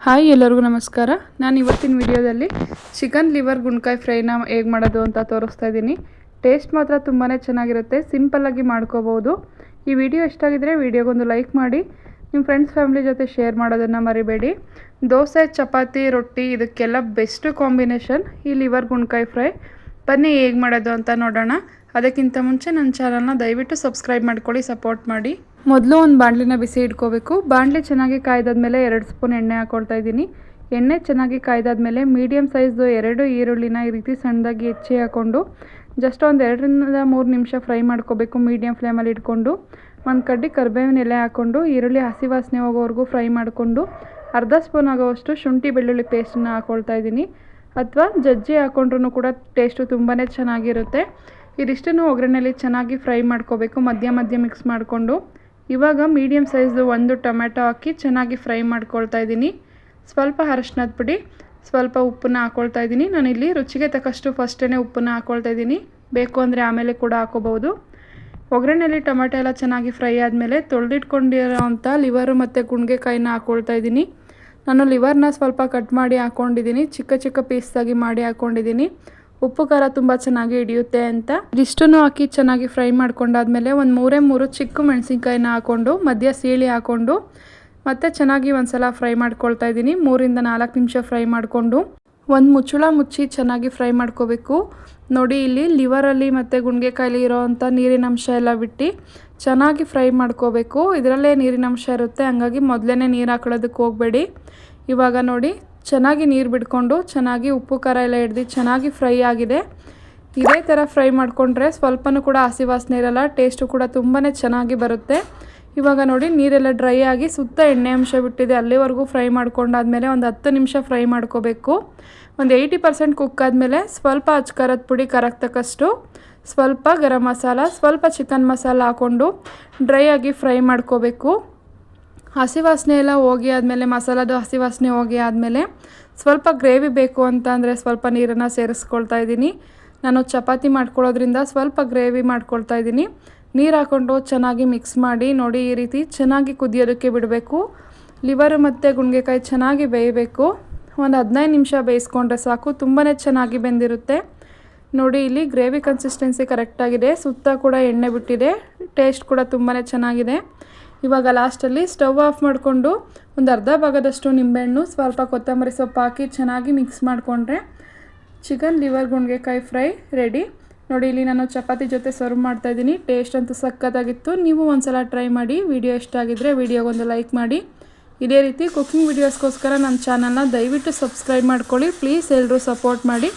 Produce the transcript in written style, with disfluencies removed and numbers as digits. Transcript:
Hi ಎಲ್ಲರಿಗೂ ನಮಸ್ಕಾರ. ನಾನು ಇವತ್ತಿನ ವಿಡಿಯೋದಲ್ಲಿ ಚಿಕನ್ ಲಿವರ್ ಗುಂಡ್ಕಾಯಿ ಫ್ರೈನ ಹೇಗೆ ಮಾಡೋದು ಅಂತ ತೋರಿಸ್ತಾ ಇದ್ದೀನಿ. ಟೇಸ್ಟ್ ಮಾತ್ರ ತುಂಬಾ ಚೆನ್ನಾಗಿರುತ್ತೆ, ಸಿಂಪಲ್ಲಾಗಿ ಮಾಡ್ಕೋಬೋದು. ಈ ವಿಡಿಯೋ ಇಷ್ಟ ಆಗಿದ್ರೆ ವಿಡಿಯೋಗೊಂದು ಲೈಕ್ ಮಾಡಿ, ನಿಮ್ಮ ಫ್ರೆಂಡ್ಸ್ ಫ್ಯಾಮಿಲಿ ಜೊತೆ ಶೇರ್ ಮಾಡೋದನ್ನು ಮರಿಬೇಡಿ. ದೋಸೆ, ಚಪಾತಿ, ರೊಟ್ಟಿ ಇದಕ್ಕೆಲ್ಲ ಬೆಸ್ಟ್ ಕಾಂಬಿನೇಷನ್ ಈ ಲಿವರ್ ಗುಂಡ್ಕಾಯಿ ಫ್ರೈ. ಬನ್ನಿ ಹೇಗೆ ಮಾಡೋದು ಅಂತ ನೋಡೋಣ. ಅದಕ್ಕಿಂತ ಮುಂಚೆ ನನ್ನ ಚಾನಲ್ನ ದಯವಿಟ್ಟು ಸಬ್ಸ್ಕ್ರೈಬ್ ಮಾಡ್ಕೊಳ್ಳಿ, ಸಪೋರ್ಟ್ ಮಾಡಿ. ಮೊದಲು ಒಂದು ಬಾಣಲಿನ ಬಿಸಿ ಇಟ್ಕೋಬೇಕು. ಬಾಣಲಿ ಚೆನ್ನಾಗಿ ಕಾಯ್ದಾದ್ಮೇಲೆ 2 ಸ್ಪೂನ್ ಎಣ್ಣೆ ಹಾಕ್ಕೊಳ್ತಾ ಇದ್ದೀನಿ. ಎಣ್ಣೆ ಚೆನ್ನಾಗಿ ಕಾಯ್ದಾದ್ಮೇಲೆ ಮೀಡಿಯಮ್ ಸೈಜ್ದು 2 ಈರುಳ್ಳಿನ ಈ ರೀತಿ ಸಣ್ಣದಾಗಿ ಹೆಚ್ಚಿ ಹಾಕ್ಕೊಂಡು ಜಸ್ಟ್ ಒಂದು 2 ರಿಂದ 3 ನಿಮಿಷ ಫ್ರೈ ಮಾಡ್ಕೋಬೇಕು. ಮೀಡಿಯಮ್ ಫ್ಲೇಮಲ್ಲಿ ಇಟ್ಕೊಂಡು ಒಂದು ಕಡ್ಡಿ ಕರಿಬೇವಿನ ಎಲೆ ಹಾಕ್ಕೊಂಡು ಈರುಳ್ಳಿ ಹಸಿ ವಾಸನೆ ಹೋಗೋವರೆಗೂ ಫ್ರೈ ಮಾಡಿಕೊಂಡು ಅರ್ಧ ಸ್ಪೂನ್ ಆಗೋವಷ್ಟು ಶುಂಠಿ ಬೆಳ್ಳುಳ್ಳಿ ಪೇಸ್ಟನ್ನ ಹಾಕ್ಕೊಳ್ತಾ ಇದ್ದೀನಿ. ಅಥವಾ ಜಜ್ಜಿ ಹಾಕ್ಕೊಂಡ್ರೂ ಕೂಡ ಟೇಸ್ಟು ತುಂಬಾ ಚೆನ್ನಾಗಿರುತ್ತೆ. ಇದಿಷ್ಟನ್ನು ಒಗ್ಗರಣೆಯಲ್ಲಿ ಚೆನ್ನಾಗಿ ಫ್ರೈ ಮಾಡ್ಕೋಬೇಕು, ಮಧ್ಯ ಮಿಕ್ಸ್ ಮಾಡಿಕೊಂಡು. ಇವಾಗ ಮೀಡಿಯಮ್ ಸೈಜ್ದು 1 ಟೊಮೆಟೊ ಹಾಕಿ ಚೆನ್ನಾಗಿ ಫ್ರೈ ಮಾಡ್ಕೊಳ್ತಾ ಇದ್ದೀನಿ. ಸ್ವಲ್ಪ ಅರಶಿನದ ಪುಡಿ, ಸ್ವಲ್ಪ ಉಪ್ಪನ್ನ ಹಾಕ್ಕೊಳ್ತಾ ಇದ್ದೀನಿ. ನಾನಿಲ್ಲಿ ರುಚಿಗೆ ತಕ್ಕಷ್ಟು ಫಸ್ಟೇ ಉಪ್ಪನ್ನ ಹಾಕ್ಕೊಳ್ತಾ ಇದ್ದೀನಿ, ಬೇಕು ಅಂದರೆ ಆಮೇಲೆ ಕೂಡ ಹಾಕೋಬಹುದು. ಒಗ್ಗರಣೆಯಲ್ಲಿ ಟೊಮೆಟೊ ಎಲ್ಲ ಚೆನ್ನಾಗಿ ಫ್ರೈ ಆದಮೇಲೆ ತೊಳೆದಿಟ್ಕೊಂಡಿರೋವಂಥ ಲಿವರು ಮತ್ತು ಗುಂಡ್ಗೆಕಾಯಿನ ಹಾಕ್ಕೊಳ್ತಾ ಇದ್ದೀನಿ. ನಾನು ಲಿವರ್ನ ಸ್ವಲ್ಪ ಕಟ್ ಮಾಡಿ ಹಾಕ್ಕೊಂಡಿದ್ದೀನಿ, ಚಿಕ್ಕ ಪೀಸಾಗಿ ಮಾಡಿ ಹಾಕ್ಕೊಂಡಿದ್ದೀನಿ. ಉಪ್ಪು ಖಾರ ತುಂಬ ಚೆನ್ನಾಗಿ ಹಿಡಿಯುತ್ತೆ ಅಂತ ಇದಿಷ್ಟನ್ನು ಹಾಕಿ ಚೆನ್ನಾಗಿ ಫ್ರೈ ಮಾಡ್ಕೊಂಡಾದ್ಮೇಲೆ ಒಂದು 3 ಚಿಕ್ಕ ಮೆಣಸಿನ್ಕಾಯಿನ ಹಾಕ್ಕೊಂಡು ಮಧ್ಯ ಸೀಳಿ ಹಾಕ್ಕೊಂಡು ಮತ್ತೆ ಚೆನ್ನಾಗಿ ಒಂದ್ಸಲ ಫ್ರೈ ಮಾಡ್ಕೊಳ್ತಾ ಇದ್ದೀನಿ. 3 ರಿಂದ 4 ನಿಮಿಷ ಫ್ರೈ ಮಾಡಿಕೊಂಡು ಒಂದು ಮುಚ್ಚಳ ಮುಚ್ಚಿ ಚೆನ್ನಾಗಿ ಫ್ರೈ ಮಾಡ್ಕೋಬೇಕು. ನೋಡಿ, ಇಲ್ಲಿ ಲಿವರಲ್ಲಿ ಮತ್ತು ಗುಂಡ್ಗೆಕಾಯಲ್ಲಿ ಇರೋವಂಥ ನೀರಿನಂಶ ಎಲ್ಲ ಬಿಟ್ಟು ಚೆನ್ನಾಗಿ ಫ್ರೈ ಮಾಡ್ಕೋಬೇಕು. ಇದರಲ್ಲೇ ನೀರಿನಂಶ ಇರುತ್ತೆ, ಹಂಗಾಗಿ ಮೊದಲೇ ನೀರು ಹಾಕೊಳ್ಳೋದಕ್ಕೆ ಹೋಗಬೇಡಿ. ಇವಾಗ ನೋಡಿ, ಚೆನ್ನಾಗಿ ನೀರು ಬಿಟ್ಕೊಂಡು ಚೆನ್ನಾಗಿ ಉಪ್ಪು ಖಾರ ಎಲ್ಲ ಹಿಡ್ದು ಚೆನ್ನಾಗಿ ಫ್ರೈ ಆಗಿದೆ. ಇದೇ ಥರ ಫ್ರೈ ಮಾಡಿಕೊಂಡ್ರೆ ಸ್ವಲ್ಪನೂ ಕೂಡ ಹಸಿ ವಾಸನೆ ಇರಲ್ಲ, ಟೇಸ್ಟು ಕೂಡ ತುಂಬಾ ಚೆನ್ನಾಗಿ ಬರುತ್ತೆ. ಇವಾಗ ನೋಡಿ, ನೀರೆಲ್ಲ ಡ್ರೈ ಆಗಿ ಸುತ್ತ ಎಣ್ಣೆ ಅಂಶ ಬಿಟ್ಟಿದೆ. ಅಲ್ಲಿವರೆಗೂ ಫ್ರೈ ಮಾಡ್ಕೊಂಡಾದ್ಮೇಲೆ ಒಂದು 10 ನಿಮಿಷ ಫ್ರೈ ಮಾಡ್ಕೋಬೇಕು. ಒಂದು 80% ಕುಕ್ ಆದಮೇಲೆ ಸ್ವಲ್ಪ ಅಚ್ಕಾರದ ಪುಡಿ, ಖಾರಕ್ಕೆ ತಕ್ಕಷ್ಟು, ಸ್ವಲ್ಪ ಗರಂ ಮಸಾಲ, ಸ್ವಲ್ಪ ಚಿಕನ್ ಮಸಾಲ ಹಾಕ್ಕೊಂಡು ಡ್ರೈ ಆಗಿ ಫ್ರೈ ಮಾಡ್ಕೋಬೇಕು. ಹಸಿ ವಾಸನೆ ಎಲ್ಲ ಹೋಗಿ ಆದಮೇಲೆ, ಮಸಾಲದು ಹಸಿ ವಾಸನೆ ಹೋಗಿ ಆದಮೇಲೆ ಸ್ವಲ್ಪ ಗ್ರೇವಿ ಬೇಕು ಅಂತ ಅಂದರೆ ಸ್ವಲ್ಪ ನೀರನ್ನು ಸೇರಿಸ್ಕೊಳ್ತಾ ಇದ್ದೀನಿ. ನಾನು ಚಪಾತಿ ಮಾಡ್ಕೊಳ್ಳೋದ್ರಿಂದ ಸ್ವಲ್ಪ ಗ್ರೇವಿ ಮಾಡ್ಕೊಳ್ತಾ ಇದ್ದೀನಿ. ನೀರು ಹಾಕ್ಕೊಂಡು ಚೆನ್ನಾಗಿ ಮಿಕ್ಸ್ ಮಾಡಿ ನೋಡಿ, ಈ ರೀತಿ ಚೆನ್ನಾಗಿ ಕುದಿಯೋದಕ್ಕೆ ಬಿಡಬೇಕು. ಲಿವರು ಮತ್ತು ಗುಂಡ್ಗೆಕಾಯಿ ಚೆನ್ನಾಗಿ ಬೇಯಬೇಕು. ಒಂದು 15 ನಿಮಿಷ ಬೇಯಿಸ್ಕೊಂಡ್ರೆ ಸಾಕು, ತುಂಬಾ ಚೆನ್ನಾಗಿ ಬೆಂದಿರುತ್ತೆ. ನೋಡಿ, ಇಲ್ಲಿ ಗ್ರೇವಿ ಕನ್ಸಿಸ್ಟೆನ್ಸಿ ಕರೆಕ್ಟಾಗಿದೆ, ಸುತ್ತ ಕೂಡ ಎಣ್ಣೆ ಬಿಟ್ಟಿದೆ, ಟೇಸ್ಟ್ ಕೂಡ ತುಂಬಾ ಚೆನ್ನಾಗಿದೆ. ಇವಾಗ ಲಾಸ್ಟಲ್ಲಿ ಸ್ಟವ್ ಆಫ್ ಮಾಡಿಕೊಂಡು ಒಂದು ಅರ್ಧ ಭಾಗದಷ್ಟು ನಿಂಬೆಹಣ್ಣು, ಸ್ವಲ್ಪ ಕೊತ್ತಂಬರಿ ಸೊಪ್ಪು ಹಾಕಿ ಚೆನ್ನಾಗಿ ಮಿಕ್ಸ್ ಮಾಡಿಕೊಂಡ್ರೆ ಚಿಕನ್ ಲಿವರ್ ಗುಂಡ್ಗೆಕಾಯಿ ಫ್ರೈ ರೆಡಿ. ನೋಡಿ, ಇಲ್ಲಿ ನಾನು ಚಪಾತಿ ಜೊತೆ ಸರ್ವ್ ಮಾಡ್ತಾಯಿದ್ದೀನಿ. ಟೇಸ್ಟ್ ಅಂತೂ ಸಖತ್ತಾಗಿತ್ತು. ನೀವು ಒಂದ್ಸಲ ಟ್ರೈ ಮಾಡಿ. ವಿಡಿಯೋ ಇಷ್ಟ ಆಗಿದ್ದರೆ ವಿಡಿಯೋಗೊಂದು ಲೈಕ್ ಮಾಡಿ. ಇದೇ ರೀತಿ ಕುಕಿಂಗ್ ವಿಡಿಯೋಸ್ಗೋಸ್ಕರ ನನ್ನ ಚಾನಲ್ನ ದಯವಿಟ್ಟು ಸಬ್ಸ್ಕ್ರೈಬ್ ಮಾಡ್ಕೊಳ್ಳಿ. ಪ್ಲೀಸ್ ಎಲ್ಲರೂ ಸಪೋರ್ಟ್ ಮಾಡಿ.